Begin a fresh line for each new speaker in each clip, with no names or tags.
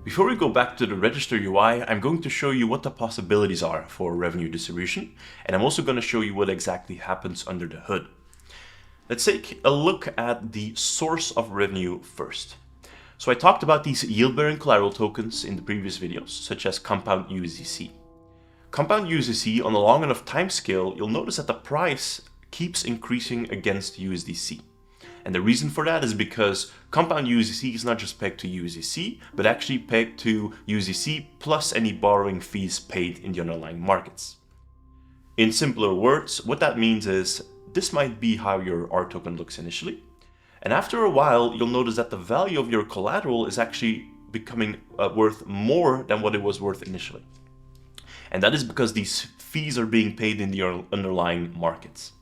Before we go back to the register UI, I'm going to show you what the possibilities are for revenue distribution, and I'm also going to show you what exactly happens under the hood. Let's take a look at the source of revenue first. So I talked about these yield-bearing collateral tokens in the previous videos, such as compound USDC. Compound USDC, on a long enough time scale, you'll notice that the price keeps increasing against USDC. And the reason for that is because compound USDC is not just pegged to USDC, but actually pegged to USDC plus any borrowing fees paid in the underlying markets. In simpler words, what that means is this might be how your RToken looks initially. And after a while, you'll notice that the value of your collateral is actually becoming worth more than what it was worth initially. And that is because these fees are being paid in the underlying markets.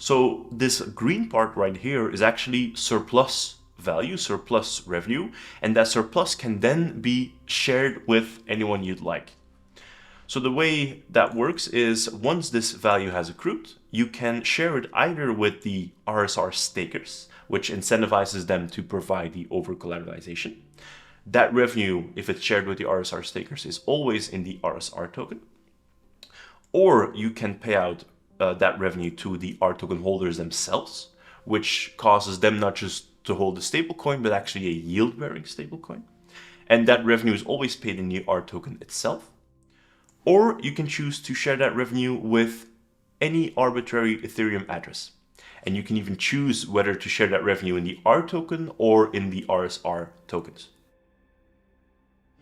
So this green part right here is actually surplus value, surplus revenue, and that surplus can then be shared with anyone you'd like. So the way that works is once this value has accrued, you can share it either with the RSR stakers, which incentivizes them to provide the over-collateralization. That revenue, if it's shared with the RSR stakers, is always in the RSR token. Or you can pay out that revenue to the RToken holders themselves, which causes them not just to hold a stablecoin, but actually a yield-bearing stablecoin. And that revenue is always paid in the RToken itself. Or you can choose to share that revenue with any arbitrary Ethereum address. And you can even choose whether to share that revenue in the RToken or in the RSR tokens.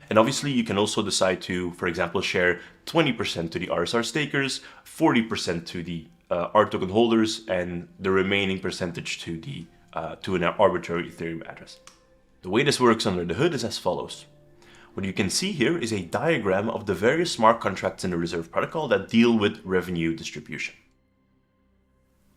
And obviously you can also decide to, for example, share 20% to the RSR stakers, 40% to the RToken holders, and the remaining percentage to an arbitrary Ethereum address. The way this works under the hood is as follows. What you can see here is a diagram of the various smart contracts in the Reserve protocol that deal with revenue distribution.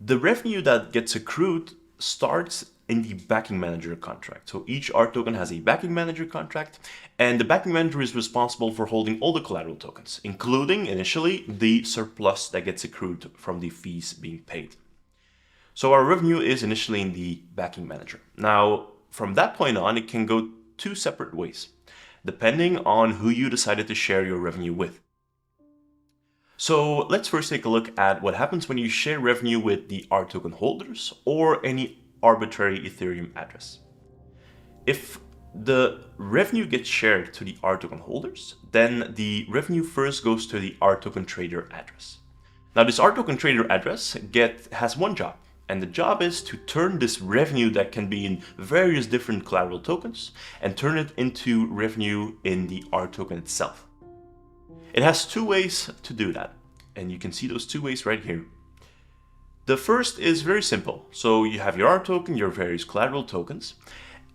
The revenue that gets accrued starts in the backing manager contract. So each RToken has a backing manager contract, and the backing manager is responsible for holding all the collateral tokens, including initially the surplus that gets accrued from the fees being paid. So our revenue is initially in the backing manager. Now, from that point on, it can go two separate ways, depending on who you decided to share your revenue with. So let's first take a look at what happens when you share revenue with the RToken holders or any arbitrary Ethereum address. If the revenue gets shared to the RToken holders, then the revenue first goes to the RToken trader address. Now this RToken trader address has one job, and the job is to turn this revenue that can be in various different collateral tokens and turn it into revenue in the RToken itself. It has two ways to do that, and you can see those two ways right here. The first is very simple. So you have your RToken, your various collateral tokens,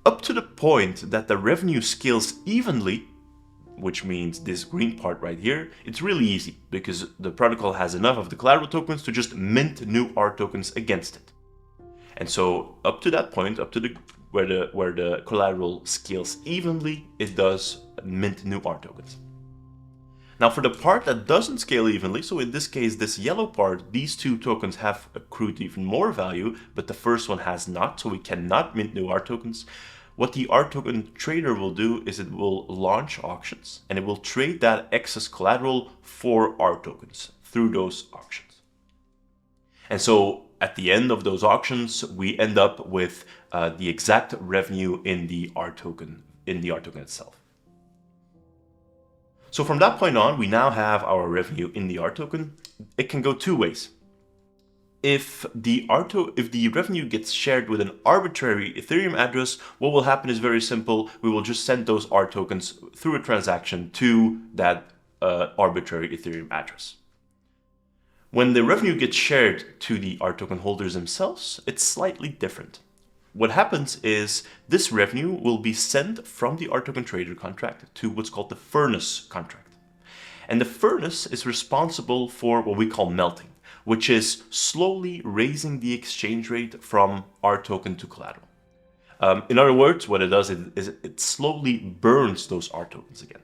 up to the point that the revenue scales evenly, which means this green part right here. It's really easy because the protocol has enough of the collateral tokens to just mint new RTokens against it. And so up to that point, up to where the collateral scales evenly, it does mint new RTokens. Now for the part that doesn't scale evenly, so in this case, this yellow part, these two tokens have accrued even more value, but the first one has not, so we cannot mint new RTokens. What the RToken trader will do is it will launch auctions, and it will trade that excess collateral for RTokens through those auctions. And so at the end of those auctions, we end up with the exact revenue in the RToken itself. So from that point on, we now have our revenue in the RToken. It can go two ways. If the revenue gets shared with an arbitrary Ethereum address, what will happen is very simple. We will just send those RTokens through a transaction to that arbitrary Ethereum address. When the revenue gets shared to the RToken holders themselves, it's slightly different. What happens is this revenue will be sent from the RToken trader contract to what's called the furnace contract. And the furnace is responsible for what we call melting, which is slowly raising the exchange rate from RToken to collateral. In other words, what it does is it slowly burns those RTokens again.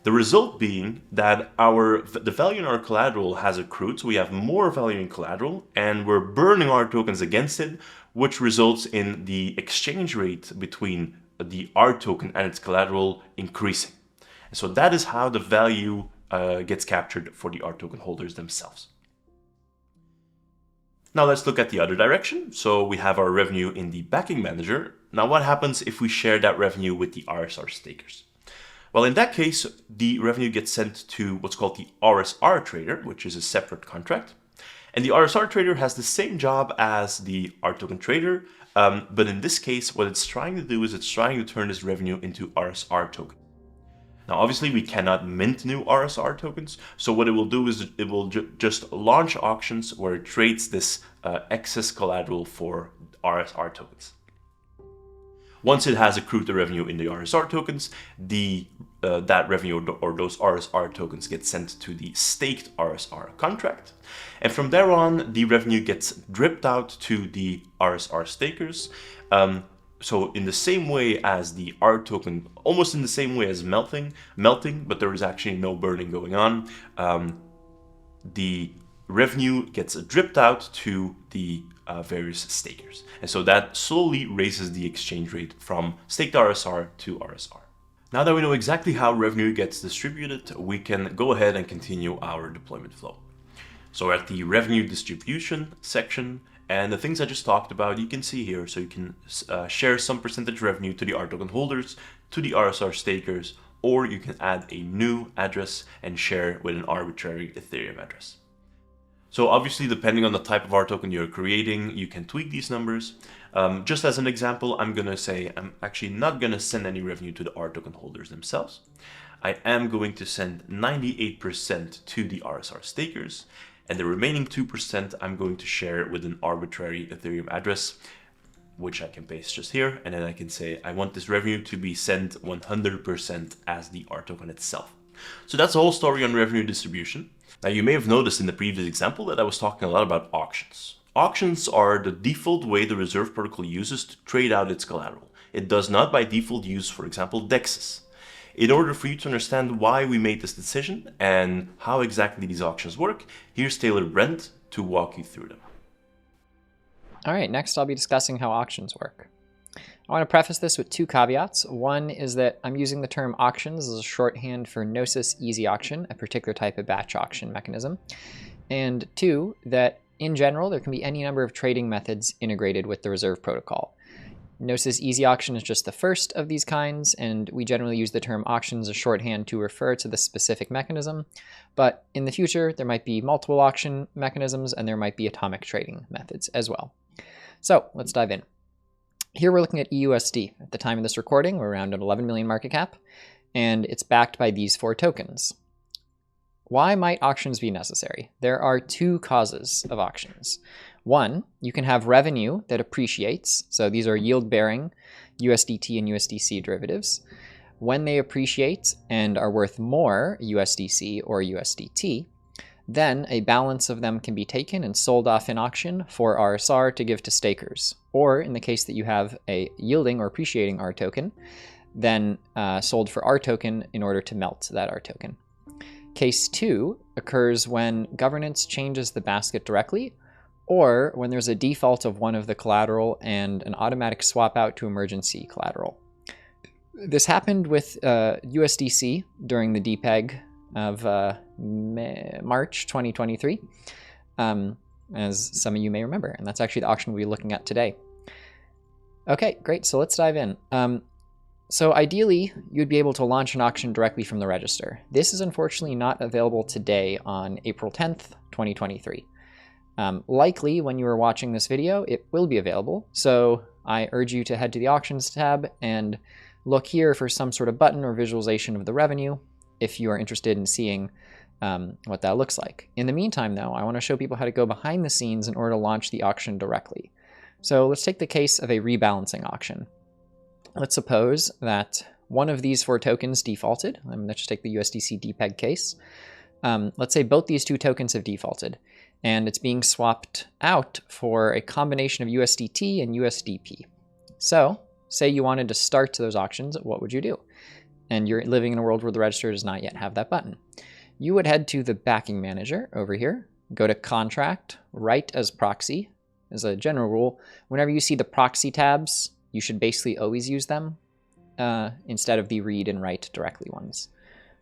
The result being that the value in our collateral has accrued, so we have more value in collateral, and we're burning our tokens against it, which results in the exchange rate between the RToken and its collateral increasing. And so that is how the value gets captured for the RToken holders themselves. Now let's look at the other direction. So we have our revenue in the backing manager. Now what happens if we share that revenue with the RSR stakers? Well, in that case, the revenue gets sent to what's called the RSR trader, which is a separate contract. And the RSR trader has the same job as the RToken trader, but in this case, what it's trying to do is it's trying to turn this revenue into RSR token. Now, obviously, we cannot mint new RSR tokens, so what it will do is it will just launch auctions where it trades this excess collateral for RSR tokens. Once it has accrued the revenue in the RSR tokens, that revenue or those RSR tokens get sent to the staked RSR contract. And from there on, the revenue gets dripped out to the RSR stakers. So in the same way as the RToken, almost in the same way as melting, but there is actually no burning going on, the revenue gets dripped out to the various stakers. And so that slowly raises the exchange rate from staked RSR to RSR. Now that we know exactly how revenue gets distributed, we can go ahead and continue our deployment flow. So at the revenue distribution section, and the things I just talked about, you can see here. So you can share some percentage revenue to the RToken holders, to the RSR stakers, or you can add a new address and share with an arbitrary Ethereum address. So obviously, depending on the type of RToken you're creating, you can tweak these numbers. Just as an example, I'm going to say I'm actually not going to send any revenue to the RToken holders themselves. I am going to send 98% to the RSR stakers, and the remaining 2% I'm going to share with an arbitrary Ethereum address, which I can paste just here, and then I can say I want this revenue to be sent 100% as the RToken itself. So that's the whole story on revenue distribution. Now you may have noticed in the previous example that I was talking a lot about auctions. Auctions are the default way the Reserve protocol uses to trade out its collateral. It does not by default use, for example, DEXs. In order for you to understand why we made this decision and how exactly these auctions work, here's Taylor Brent to walk you through them.
All right, next I'll be discussing how auctions work. I want to preface this with two caveats. One is that I'm using the term auctions as a shorthand for Gnosis Easy Auction, a particular type of batch auction mechanism. And two, that in general, there can be any number of trading methods integrated with the Reserve protocol. Gnosis Easy Auction is just the first of these kinds, and we generally use the term auctions as shorthand to refer to the specific mechanism. But in the future, there might be multiple auction mechanisms, and there might be atomic trading methods as well. So let's dive in. Here we're looking at EUSD. At the time of this recording, we're around an 11 million market cap, and it's backed by these 4 tokens. Why might auctions be necessary? There are 2 causes of auctions. One, you can have revenue that appreciates. So these are yield-bearing USDT and USDC derivatives. When they appreciate and are worth more USDC or USDT, then a balance of them can be taken and sold off in auction for RSR to give to stakers. Or in the case that you have a yielding or appreciating RToken, then sold for RToken in order to melt that RToken. Case 2 occurs when governance changes the basket directly, or when there's a default of one of the collateral and an automatic swap out to emergency collateral. This happened with USDC during the DPEG of March 2023, as some of you may remember, and that's actually the auction we'll be looking at today. Okay, great, so let's dive in. So ideally, you'd be able to launch an auction directly from the register. This is unfortunately not available today on April 10th, 2023. Likely, when you are watching this video, it will be available, so I urge you to head to the Auctions tab and look here for some sort of button or visualization of the revenue if you are interested in seeing what that looks like. In the meantime, though, I want to show people how to go behind the scenes in order to launch the auction directly. So let's take the case of a rebalancing auction. Let's suppose that one of these 4 tokens defaulted. I'm going to just take the USDC DPEG case. Let's say both these 2 tokens have defaulted, and it's being swapped out for a combination of USDT and USDP. So, say you wanted to start those auctions, what would you do? And you're living in a world where the register does not yet have that button. You would head to the backing manager over here, go to contract, write as proxy. As a general rule, whenever you see the proxy tabs, you should basically always use them. instead of the read and write directly ones.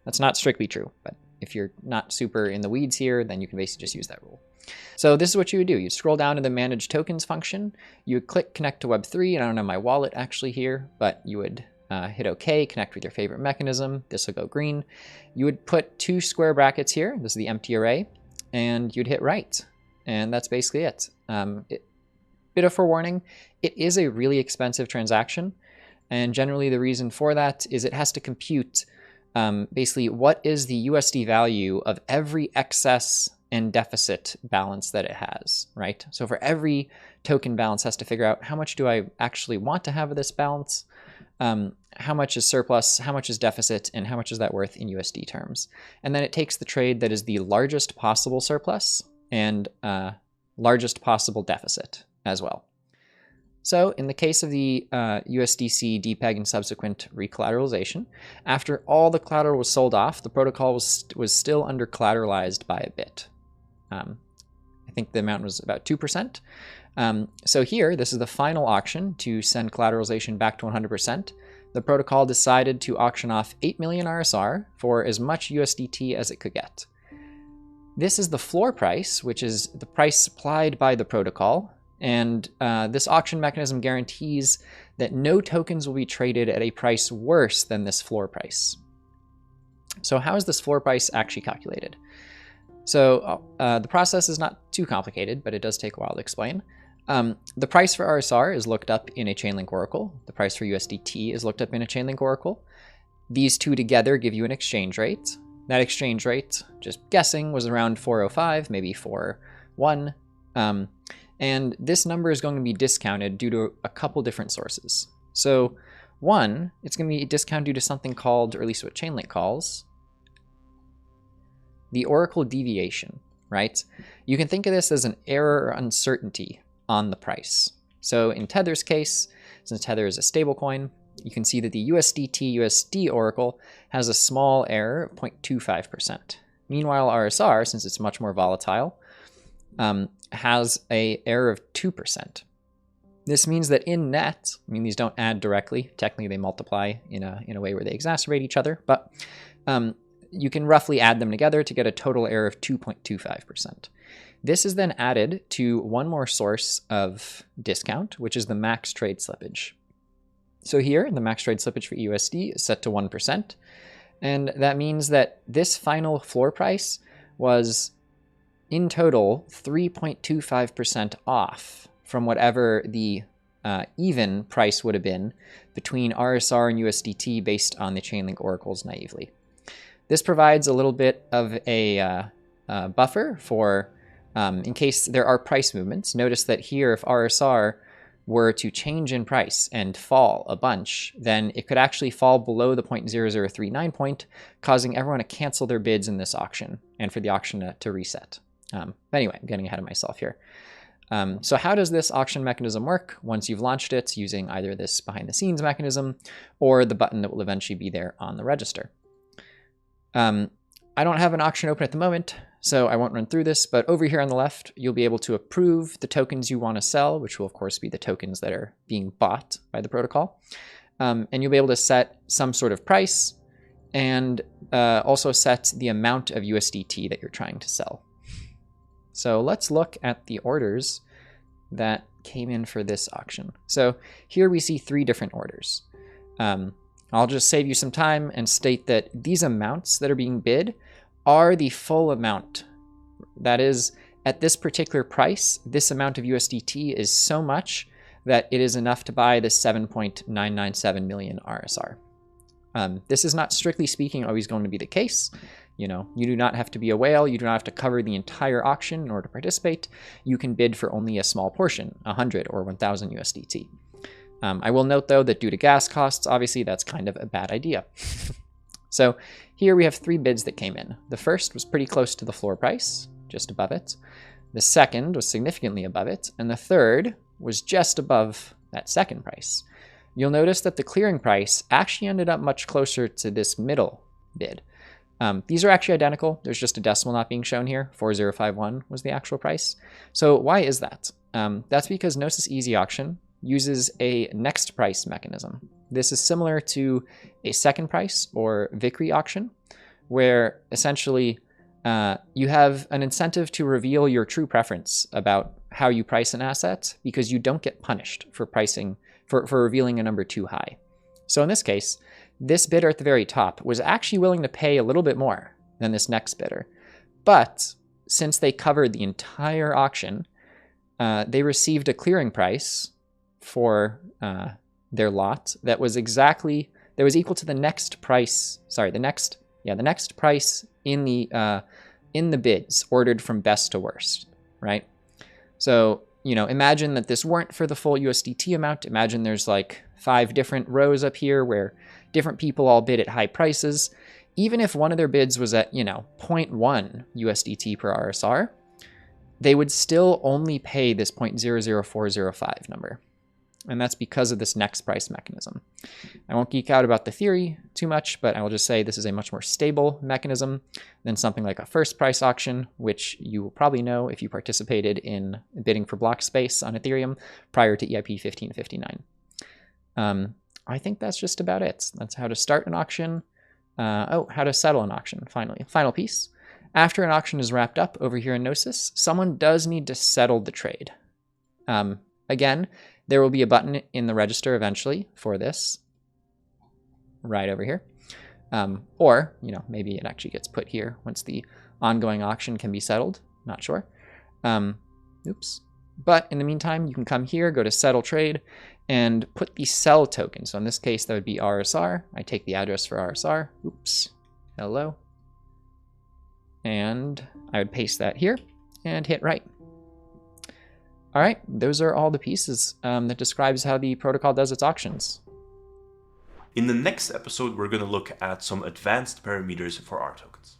That's not strictly true, but if you're not super in the weeds here, then you can basically just use that rule. So this is what you would do. You'd scroll down to the manage tokens function. You would click connect to Web3, and I don't have my wallet actually here, but you would hit OK, connect with your favorite mechanism. This will go green. You would put 2 square brackets here. This is the empty array, and you'd hit write. And that's basically it. Bit of forewarning, it is a really expensive transaction. And generally the reason for that is it has to compute basically what is the USD value of every excess and deficit balance that it has, right? So for every token balance, has to figure out how much do I actually want to have of this balance, how much is surplus, how much is deficit, and how much is that worth in USD terms. And then it takes the trade that is the largest possible surplus and largest possible deficit as well. So in the case of the USDC depeg and subsequent recollateralization, after all the collateral was sold off, the protocol was still under collateralized by a bit. I think the amount was about 2%. So here, this is the final auction to send collateralization back to 100%. The protocol decided to auction off 8 million RSR for as much USDT as it could get. This is the floor price, which is the price supplied by the protocol. And this auction mechanism guarantees that no tokens will be traded at a price worse than this floor price. So how is this floor price actually calculated? So the process is not too complicated, but it does take a while to explain. The price for RSR is looked up in a Chainlink oracle. The price for USDT is looked up in a Chainlink oracle. These two together give you an exchange rate. That exchange rate, just guessing, was around 405, maybe 4.1. And this number is going to be discounted due to a couple different sources. So one, it's going to be discounted due to something called, or at least what Chainlink calls, the oracle deviation, right? You can think of this as an error or uncertainty on the price. So in Tether's case, since Tether is a stablecoin, you can see that the USDT-USD oracle has a small error of 0.25%. Meanwhile, RSR, since it's much more volatile, has an error of 2%. This means that in net, I mean, these don't add directly. Technically, they multiply in a way where they exacerbate each other, but you can roughly add them together to get a total error of 2.25%. This is then added to one more source of discount, which is the max trade slippage. So here, the max trade slippage for USD is set to 1%, and that means that this final floor price was in total 3.25% off from whatever the even price would have been between RSR and USDT based on the Chainlink oracles naively. This provides a little bit of a buffer for in case there are price movements. Notice that here, if RSR were to change in price and fall a bunch, then it could actually fall below the 0.0039 point, causing everyone to cancel their bids in this auction and for the auction to reset. But anyway, I'm getting ahead of myself here. So how does this auction mechanism work once you've launched it using either this behind the scenes mechanism or the button that will eventually be there on the register? I don't have an auction open at the moment, so I won't run through this, but over here on the left, you'll be able to approve the tokens you want to sell, which will of course be the tokens that are being bought by the protocol. And you'll be able to set some sort of price and also set the amount of USDT that you're trying to sell. So let's look at the orders that came in for this auction. So here we see 3 different orders. I'll just save you some time and state that these amounts that are being bid are the full amount. That is, at this particular price, this amount of USDT is so much that it is enough to buy the 7.997 million RSR. This is not strictly speaking always going to be the case. You know, you do not have to be a whale. You do not have to cover the entire auction in order to participate. You can bid for only a small portion, 100 or 1,000 USDT. I will note, though, that due to gas costs, obviously, that's kind of a bad idea. So here we have 3 bids that came in. The first was pretty close to the floor price, just above it. The second was significantly above it. And the third was just above that second price. You'll notice that the clearing price actually ended up much closer to this middle bid. These are actually identical. There's just a decimal not being shown here. 4051 was the actual price. So why is that? That's because Gnosis Easy Auction uses a next price mechanism. This is similar to a second price or Vickrey auction, where essentially you have an incentive to reveal your true preference about how you price an asset because you don't get punished for pricing for revealing a number too high. So in this case, this bidder at the very top was actually willing to pay a little bit more than this next bidder. But since they covered the entire auction, they received a clearing price for their lot that was equal to the next price. Sorry, the next price in the bids ordered from best to worst, right? So, imagine that this weren't for the full USDT amount. Imagine there's like 5 different rows up here where different people all bid at high prices. Even if one of their bids was at, 0.1 USDT per RSR, they would still only pay this 0.00405 number. And that's because of this next price mechanism. I won't geek out about the theory too much, but I will just say this is a much more stable mechanism than something like a first price auction, which you will probably know if you participated in bidding for block space on Ethereum prior to EIP 1559. I think that's just about it. That's how to start an auction. How to settle an auction, finally. Final piece. After an auction is wrapped up over here in Gnosis, someone does need to settle the trade. Again, there will be a button in the register eventually for this, right over here. Or, maybe it actually gets put here once the ongoing auction can be settled. Not sure. Oops. But in the meantime, you can come here, go to settle trade, and put the sell token. So in this case, that would be RSR. I take the address for RSR. Oops. Hello. And I would paste that here and hit write. All right, those are all the pieces that describes how the protocol does its auctions.
In the next episode, we're going to look at some advanced parameters for RTokens.